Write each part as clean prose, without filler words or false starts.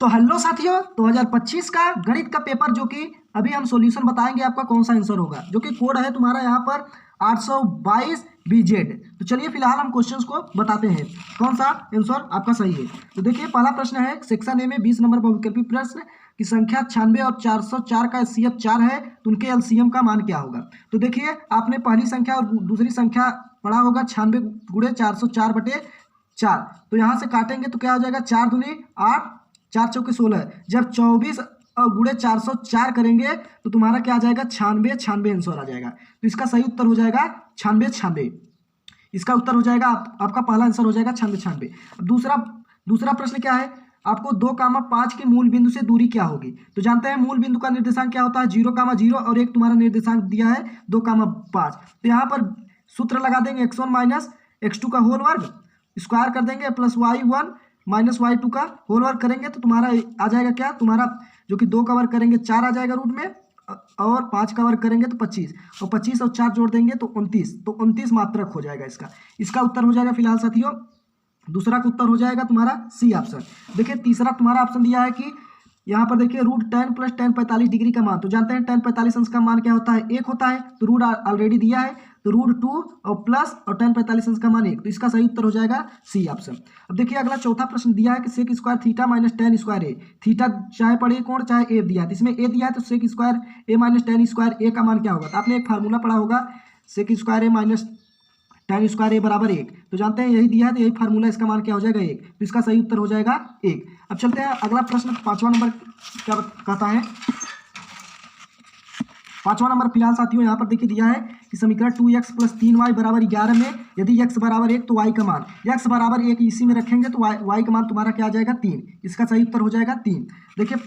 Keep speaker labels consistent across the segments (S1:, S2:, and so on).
S1: तो हेलो साथियों, 2025 का गणित का पेपर जो कि अभी हम सॉल्यूशन बताएंगे आपका कौन सा आंसर होगा, जो कि कोड है तुम्हारा यहाँ पर 822 BZ। तो चलिए फिलहाल हम क्वेश्चंस को बताते हैं कौन सा आंसर आपका सही है। तो देखिए पहला प्रश्न है सेक्शन ए में 20 नंबर बहुविकल्पी प्रश्न की संख्या 96 और 404 का HCF 4 है, तो उनके LCM का मान क्या होगा। तो देखिए आपने पहली संख्या और दूसरी संख्या पढ़ा होगा 96 गुणे 404/4। तो यहाँ से काटेंगे तो क्या हो जाएगा, 4 दूनी 8, 4 चौके 16। जब 24 गुणे 404 करेंगे तो तुम्हारा क्या आ जाएगा, 96 आंसर आ जाएगा। तो इसका सही उत्तर हो जाएगा 96। इसका उत्तर हो जाएगा आपका पहला आंसर हो जाएगा 96। दूसरा प्रश्न क्या है, आपको 2,5 के मूल बिंदु से दूरी क्या होगी। तो जानते हैं मूल बिंदु का निर्देशांक क्या होता है, 0,0 और एक तुम्हारा निर्देशांक दिया है 2,5। तो यहाँ पर सूत्र लगा देंगे x1 माइनस x2 का होल वर्ग, स्क्वायर कर देंगे प्लस y1 माइनस y2 का होल वर्ग करेंगे तो तुम्हारा आ जाएगा क्या, तुम्हारा जो कि 2 का वर्ग करेंगे 4 आ जाएगा रूट में, और 5 का वर्ग करेंगे तो 25, और 25 और 4 जोड़ देंगे तो 29। तो 29 मात्रक हो जाएगा इसका उत्तर हो जाएगा फिलहाल साथियों। दूसरा का उत्तर हो जाएगा तुम्हारा सी ऑप्शन। देखिए तीसरा तुम्हारा ऑप्शन दिया है कि यहाँ पर देखिए रूट 10 प्लस 10 45 डिग्री का मान। तो जानते हैं 10 45 अंश का मान क्या होता है, 1 होता है। तो रूट ऑलरेडी दिया है, तो रूट 2 और प्लस और 10 45 अंश का मान 1। तो इसका सही उत्तर हो जाएगा सी ऑप्शन। अब देखिए अगला चौथा प्रश्न दिया है कि sec square theta minus tan square a. Theta चाहे पढ़े कोण चाहे ए दिया है, इसमें ए दिया है तो सेक स्क्वायर ए माइनस टेन स्क्वायर ए का मान क्या होगा। तो आपने एक फार्मूला पढ़ा होगा, सेक स्क्वायर ए माइनस टेन स्क्वायर ए बराबर 1। तो जानते हैं यही दिया है तो यही फार्मूला, इसका मान क्या हो जाएगा 1। तो इसका सही उत्तर हो जाएगा 1। अब चलते हैं अगला प्रश्न, 5वां नंबर क्या कहता है। 5वां नंबर फिलहाल साथियों यहाँ पर देखिए दिया है कि समीकरण 2x प्लस 3y बराबर 11 में यदि x बराबर 1 तो y का मान, x बराबर 1 इसी में रखेंगे तो y का मान तुम्हारा क्या आ जाएगा 3। इसका सही उत्तर हो जाएगा 3। देखिए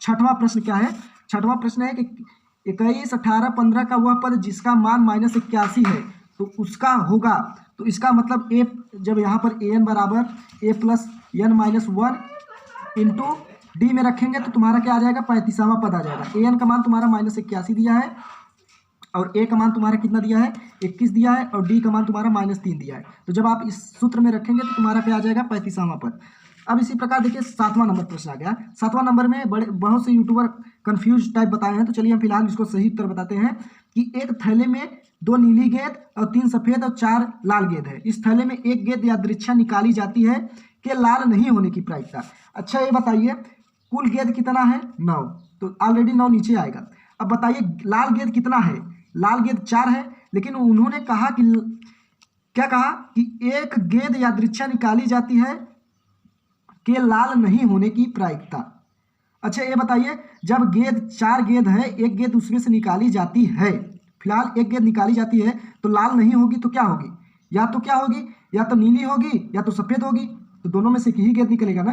S1: 6वां प्रश्न क्या है, 6वां प्रश्न है कि 21, 18, 15 का वह पद जिसका मान -81 है तो उसका होगा। तो इसका मतलब ए, जब यहाँ पर an बराबर a plus n minus 1 into D में रखेंगे तो तुम्हारा क्या आ जाएगा, 35वां पद आ जाएगा। an का मान तुम्हारा -81 दिया है और a का मान तुम्हारा कितना दिया है 21 दिया है, और d का मान तुम्हारा -3 दिया है। तो जब आप इस सूत्र में रखेंगे तो तुम्हारा क्या आ जाएगा 35वां पद। अब इसी प्रकार देखिए 7वां नंबर प्रश्न आ गया। 7वां नंबर में बहुत से यूट्यूबर कंफ्यूज टाइप बताए हैं, तो चलिए हम फिलहाल इसको सही उत्तर बताते हैं कि एक थैले में 2 नीली गेंद और 3 सफेद और 4 लाल गेंद है। इस थैले में एक गेंद यादृच्छा निकाली जाती है कि लाल नहीं होने की प्रायिकता। अच्छा ये बताइए कुल गेंद कितना है, 9। तो ऑलरेडी 9 नीचे आएगा। अब बताइए लाल गेंद कितना है, लाल गेंद 4 है, लेकिन उन्होंने कहा कि क्या कहा कि एक गेंद यादृच्छा निकाली जाती है कि लाल नहीं होने की प्रायिकता। अच्छा ये बताइए जब गेंद 4 गेंद है, एक गेंद उसमें से निकाली जाती है, फिलहाल एक गेंद निकाली जाती है तो लाल नहीं होगी तो क्या होगी, या तो क्या होगी, या तो नीली होगी या तो सफेद होगी। तो दोनों में से एक ही गेंद निकलेगा ना।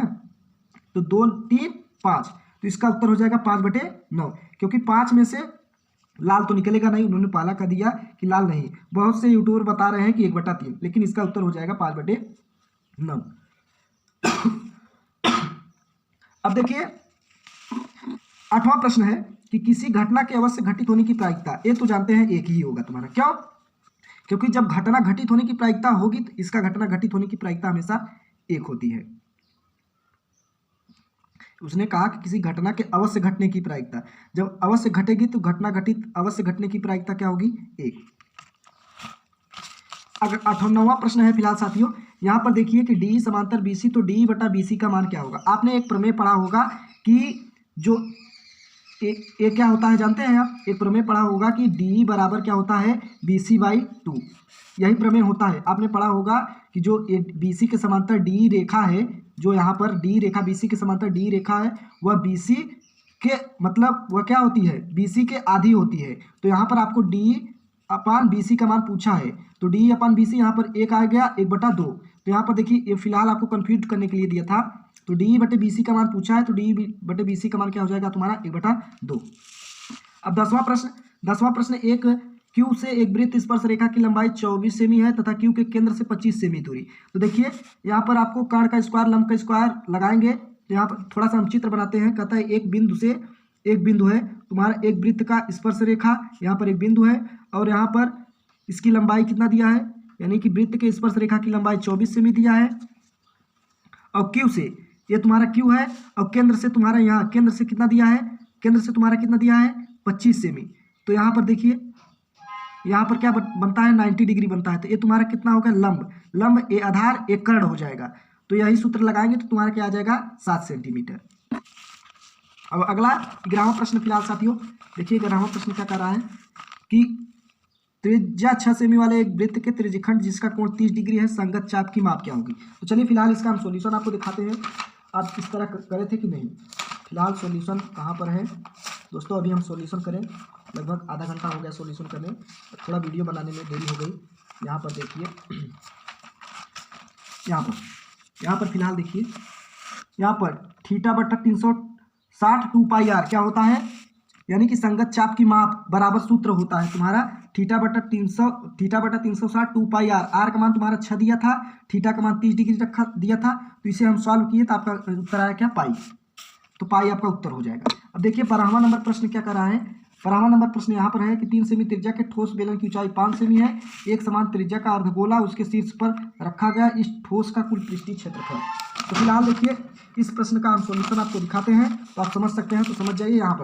S1: तो 2, 3, 5, तो इसका उत्तर हो जाएगा 5/9, क्योंकि 5 में से लाल तो निकलेगा नहीं, उन्होंने पहला कर दिया कि लाल नहीं। बहुत से यूट्यूबर बता रहे हैं कि 1/3, लेकिन इसका उत्तर हो जाएगा 5/9। अब देखिए 8वां प्रश्न है कि किसी घटना के अवश्य घटित होने की प्रायिकता। ये तो जानते हैं एक ही होगा तुम्हारा, क्यों, क्योंकि जब घटना घटित होने की प्रायिकता होगी तो इसका घटना घटित होने की प्रायिकता हमेशा 1 होती है। उसने कहा कि किसी घटना के अवश्य घटने की प्रायिकता, जब अवश्य घटेगी तो घटना घटित अवश्य घटने की प्रायिकता क्या होगी 1। अगर 9वां प्रश्न है फिलहाल साथियों, यहाँ पर देखिए कि डी समांतर बीसी, तो डी बटा बीसी का मान क्या होगा। आपने एक प्रमेय पढ़ा होगा कि जो ए क्या होता है जानते हैं आप, एक प्रमेय पढ़ा होगा कि डी बराबर क्या होता है BC/2। यही प्रमेय होता है, आपने पढ़ा होगा कि जो BC के समांतर डी रेखा है, जो यहाँ पर डी रेखा BC के समांतर डी रेखा है, वह BC के मतलब वह क्या होती है, BC के आधी होती है। तो यहाँ पर आपको D/BC का मान पूछा है, तो D/BC यहाँ पर 1 आ गया 1/2। तो यहाँ पर देखिए ये फिलहाल आपको कंफ्यूज करने के लिए दिया था, तो D/BC का मान पूछा है, तो D/BC का मान क्या हो जाएगा तुम्हारा 1/2। अब 10वां प्रश्न एक Q से एक वृत्त स्पर्श रेखा की लंबाई 24 सेमी है तथा Q के केंद्र से 25 सेमी दूरी। तो देखिए यहाँ पर आपको कर्ण का स्क्वायर लंब का स्क्वायर लगाएंगे। तो यहाँ पर थोड़ा सा हम चित्र बनाते हैं। कहता है एक बिंदु से एक बिंदु है तुम्हारा, एक वृत्त का स्पर्श रेखा, यहाँ पर एक बिंदु है और यहाँ पर इसकी लंबाई कितना दिया है, यानी कि वृत्त के स्पर्श रेखा की लंबाई 24 सेमी दिया है। और Q से ये तुम्हारा क्यू है, और केंद्र से तुम्हारा यहाँ केंद्र से कितना दिया है, केंद्र से तुम्हारा कितना दिया है 25 सेमी। तो यहाँ पर देखिए यहाँ पर क्या बनता है 90 डिग्री बनता है। तो ये तुम्हारा कितना होगा लंब, लंब ए आधार एक कर्ण हो जाएगा। तो यही सूत्र लगाएंगे तो तुम्हारा क्या आ जाएगा 7 सेंटीमीटर। अब अगला 11वां प्रश्न फिलहाल साथियों देखिए 11वां प्रश्न क्या कर रहा है कि त्रिज्या 6 सेमी वाले एक वृत्त के त्रिज्यखंड जिसका कोण 30 डिग्री है, संगत चाप की माप क्या होगी। तो चलिए फिलहाल इसका हम सॉल्यूशन आपको दिखाते हैं, आप किस तरह करे थे कि नहीं। फिलहाल सॉल्यूशन कहाँ पर है दोस्तों, अभी हम सॉल्यूशन करें, लगभग आधा घंटा हो गया सॉल्यूशन करने, थोड़ा वीडियो बनाने में देरी हो गई। यहाँ पर देखिए यहाँ पर फिलहाल देखिए यहाँ पर थीटा बटा 360 2 पाई आर क्या होता है, यानी कि संगत चाप की माप बराबर सूत्र होता है तुम्हारा थीटा बटा 360 2 पाई आर। आर का मान तुम्हारा 6 दिया था, थीटा का मान 30 डिग्री रखा दिया था। तो इसे हम सॉल्व किए तो आपका उत्तर आया क्या पाई। तो पाई आपका उत्तर हो जाएगा। अब देखिए 12वां नंबर प्रश्न क्या कर रहा है। 12वां नंबर प्रश्न यहाँ पर है कि 3 सेमी त्रिज्या के ठोस बेलन की ऊंचाई 5 सेमी है, एक समान त्रिज्या का अर्धगोला उसके शीर्ष पर रखा गया, इस ठोस का कुल पृष्ठीय क्षेत्रफल। तो फिलहाल देखिए इस प्रश्न का हम सॉल्यूशन आपको दिखाते हैं, तो आप समझ सकते हैं, तो समझ जाइए। यहाँ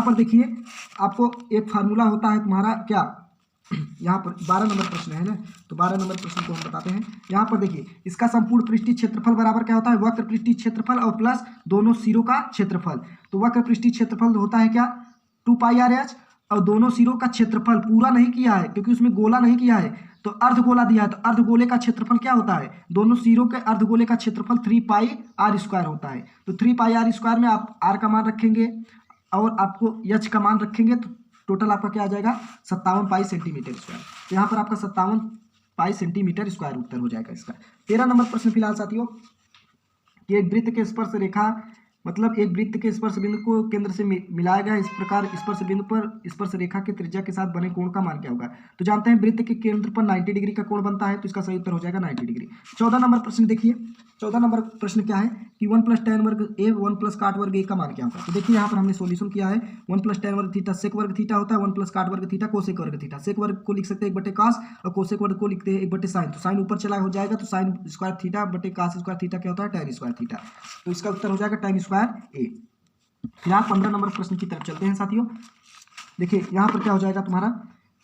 S1: पर देखिए आपको एक फार्मूला होता है तुम्हारा क्या, यहाँ पर 12 नंबर प्रश्न है ना, तो 12 नंबर प्रश्न को हम बताते हैं। यहाँ पर देखिए इसका संपूर्ण पृष्ठीय क्षेत्रफल बराबर क्या होता है, वक्र पृष्ठीय क्षेत्रफल और प्लस दोनों सिरों का क्षेत्रफल। तो वक्र पृष्ठीय क्षेत्रफल होता है क्या 2 पाई आर एच, और दोनों सिरों का क्षेत्रफल पूरा नहीं किया है क्योंकि उसमें गोला नहीं किया है, तो अर्धगोला दिया है। तो अर्धगोले का क्षेत्रफल क्या होता है, दोनों सिरों के अर्धगोले का क्षेत्रफल 3 पाई आर स्क्वायर होता है। तो 3 पाई आर स्क्वायर में आप आर का मान रखेंगे और आपको एच का मान रखेंगे, तो टोटल आपका क्या आ जाएगा 57 पाई सेंटीमीटर स्क्वायर। तो यहाँ पर आपका 57 पाई सेंटीमीटर स्क्वायर उत्तर हो जाएगा इसका। 13 नंबर प्रश्न फिलहाल साथियों कि एक वृत्त के स्पर्श रेखा मतलब एक वृत्त के स्पर्श बिंदु को केंद्र से मिलाया गया, इस प्रकार स्पर्श बिंदु पर स्पर्श रेखा के त्रिज्या के साथ बने कोण का मान क्या होगा। तो जानते हैं वृत्त के केंद्र पर 90 डिग्री का कोण बनता है, तो इसका सही उत्तर हो जाएगा 90 डिग्री। 14 नंबर प्रश्न देखिए, 14 नंबर प्रश्न क्या है कि 1 + tan वर्ग ए 1 + cot वर्ग ए का मान क्या होगा। तो देखिए यहाँ पर हमने सॉल्यूशन किया है। 1 + tan वर्ग थीटा सेक वर्ग थीटा होता है, 1 + cot वर्ग थीटा कोसेक वर्ग थीटा। सेक वर्ग को लिख सकते हैं 1/cos और कोसेक वर्ग को लिखते हैं 1/sin। तो साइन ऊपर चला हो जाएगा, तो साइन स्क्वायर थीटा बटे cos स्क्वायर थीटा क्या होता है tan स्क्वायर थीटा। तो इसका उत्तर हो जाएगा tan स्क्वायर ए। फिलहाल 15 नंबर प्रश्न की तरफ चलते हैं साथियों। देखिए यहाँ पर क्या हो जाएगा तुम्हारा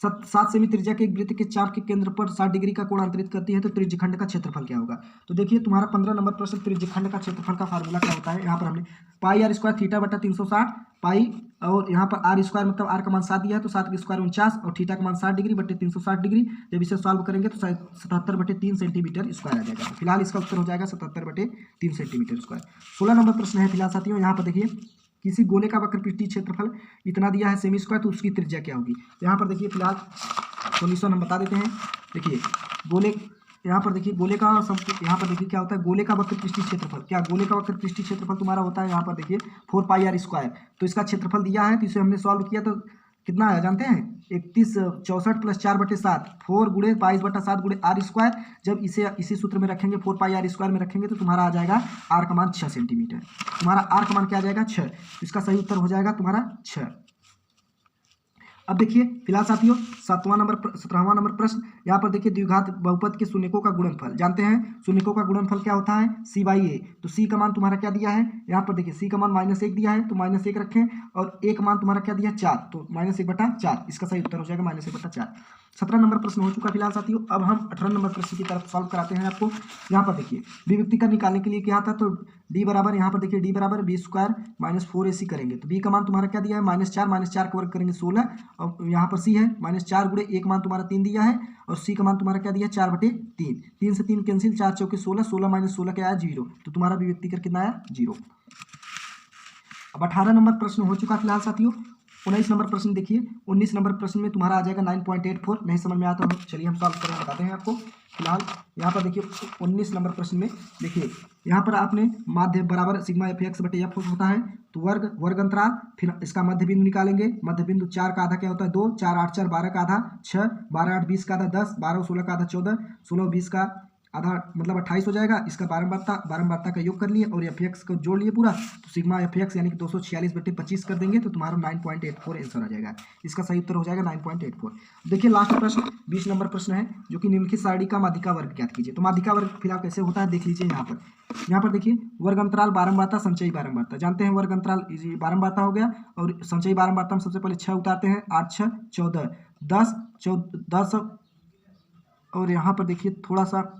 S1: 7 सेमी त्रिज्या के एक वृत्त के चाप के केंद्र पर 60 डिग्री का कोण अंतरित करती है, तो त्रिज्यखंड का क्षेत्रफल क्या होगा। तो देखिए तुम्हारा 15 नंबर प्रश्न त्रिज्यखंड का क्षेत्रफल का फार्मूला क्या होता है। यहाँ पर हमने पाई आर स्क्वायर थीटा बटा 360 पाई, और यहाँ पर आर स्क्वायर मतलब आर का मान 7 दिया है, तो 7 के स्क्वायर 49 और थीटा का मान 60 डिग्री बटे 360 डिग्री। जब इसे सॉल्व करेंगे तो 77/3 सेंटीमीटर स्क्वायर आ जाएगा। तो फिलहाल इसका उत्तर हो जाएगा 77/3 सेंटीमीटर स्क्वायर। 16 नंबर प्रश्न है फिलहाल साथियों। यहाँ पर देखिए किसी गोले का वक्र पृष्ठीय क्षेत्रफल इतना दिया है सेमी स्क्वायर, तो उसकी त्रिज्या क्या होगी। तो यहाँ पर देखिए फिलहाल सॉल्यूशन हम बता देते हैं। देखिए गोले यहाँ पर देखिए गोले का यहाँ पर देखिए क्या होता है, गोले का वक्र पृष्ठीय क्षेत्रफल क्या, गोले का वक्र पृष्ठीय क्षेत्रफल तुम्हारा होता है यहाँ पर देखिए 4 पाई आर स्क्वायर। तो इसका क्षेत्रफल दिया है, तो इसे हमने सॉल्व किया तो कितना है जानते हैं 3164 + 4/7 4 × 22/7 × आर स्क्वायर। जब इसे इसी सूत्र में रखेंगे 4 पाई आर स्क्वायर में रखेंगे तो तुम्हारा आ जाएगा आर का मान 6 सेंटीमीटर। तुम्हारा आर का मान क्या आ जाएगा 6, इसका सही उत्तर हो जाएगा तुम्हारा 6। अब देखिए फिलहाल साथियों 17वां नंबर प्रश्न। यहाँ पर देखिए द्विघात बहुपद के शून्यकों का गुणनफल जानते हैं। शून्यकों का गुणनफल क्या होता है c/a। तो c का मान तुम्हारा क्या दिया है, यहाँ पर देखिए c का मान -1 दिया है, तो -1 रखें, और a का मान तुम्हारा क्या दिया 4, तो -1/4 इसका सही उत्तर हो जाएगा -1/4। 17 नंबर प्रश्न हो चुका फिलहाल साथियों। अब हम 18 नंबर प्रश्न की तरफ सॉल्व कराते हैं आपको। यहाँ पर देखिए विभक्तिकर निकालने के लिए क्या था, तो d बराबर यहाँ पर देखिए d बराबर b² - 4ac करेंगे। तो b का मान तुम्हारा क्या दिया है -4 -4 का वर्ग करेंगे 16, और यहाँ पर c है -4 × 1 मान तुम्हारा 3 दिया है, और c का मान तुम्हारा क्या दिया 4/3। 3 से 3 कैंसिल, 4 चौके 16, 16 - 16 क्या आया 0। तो तुम्हारा विभक्तिकर कितना आया 0। अब 18 नंबर प्रश्न हो चुका फिलहाल साथियों। 19 नंबर प्रश्न देखिए। 19 नंबर प्रश्न में तुम्हारा आ जाएगा 9.84। नहीं समझ में आता तो चलिए हम सॉल्व करें बताते हैं आपको। फिलहाल यहाँ पर देखिए 19 नंबर प्रश्न में देखिए यहाँ पर आपने माध्य बराबर सिग्मा f(x/f) होता है, तो वर्ग अंतराल, फिर इसका मध्य बिंदु निकालेंगे। मध्य बिंदु 4 का आधा क्या होता है 2, 4 8 4 12 का आधा 6, 12 8 20 का आधा 10, 12 16 का आधा 14, 16 20 का आधा मतलब 28 हो जाएगा। इसका बारंबारता का योग कर लिए और एफ एक्स को जोड़ लिए पूरा, तो सिग्मा एफ एक्स यानी कि 246/25 कर देंगे तो तुम्हारा 9.84 आंसर आ जाएगा। इसका सही उत्तर हो जाएगा 9.84। देखिए लास्ट प्रश्न 20 नंबर प्रश्न है, जो कि निम्नलिखित सारणी का माध्यिका वर्ग ज्ञात कीजिए। तो माध्यिका वर्ग फिलहाल कैसे होता है देख लीजिए। यहाँ पर देखिए वर्ग अंतराल बारंबारता संचयी बारंबारता, जानते हैं वर्ग अंतराल बारंबारता हो गया, और संचयी बारंबारता हम सबसे पहले 6 उतारते हैं, 8 6 14 10 और यहाँ पर देखिए थोड़ा सा,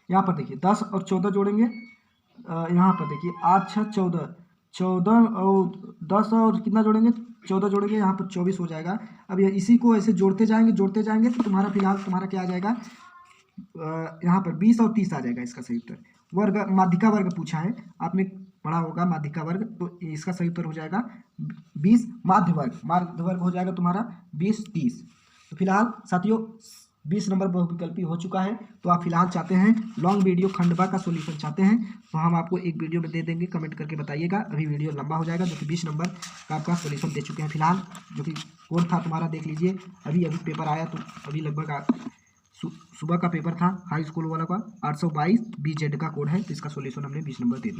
S1: यहाँ पर देखिए 10 और 14 जोड़ेंगे, यहाँ पर देखिए 8 6 14 और 10 और कितना जोड़ेंगे 14 जोड़ेंगे, यहाँ पर 24 हो जाएगा। अब ये इसी को ऐसे जोड़ते जाएंगे तो तुम्हारा फिलहाल तुम्हारा क्या आ जाएगा, यहाँ पर 20 और 30 आ जाएगा इसका सही उत्तर। वर्ग माध्यिका वर्ग पूछा है, आपने पढ़ा होगा माध्यिका वर्ग, तो इसका सही उत्तर हो जाएगा 20। माध्य वर्ग हो जाएगा तुम्हारा 20 30। तो फिलहाल साथियों 20 नंबर बहुविकल्पी हो चुका है। तो आप फिलहाल चाहते हैं लॉन्ग वीडियो खंडवा का सॉल्यूशन चाहते हैं तो हम आपको एक वीडियो में दे देंगे, कमेंट करके बताइएगा। अभी वीडियो लंबा हो जाएगा, जो कि 20 नंबर का आपका सॉल्यूशन दे चुके हैं फिलहाल, जो कि कोड था तुम्हारा देख लीजिए। अभी पेपर आया, तो अभी लगभग सुबह का पेपर था हाई स्कूल वाला का, 822 BZ का कोड है, तो इसका सॉल्यूशन हमने 20 नंबर दे दिया।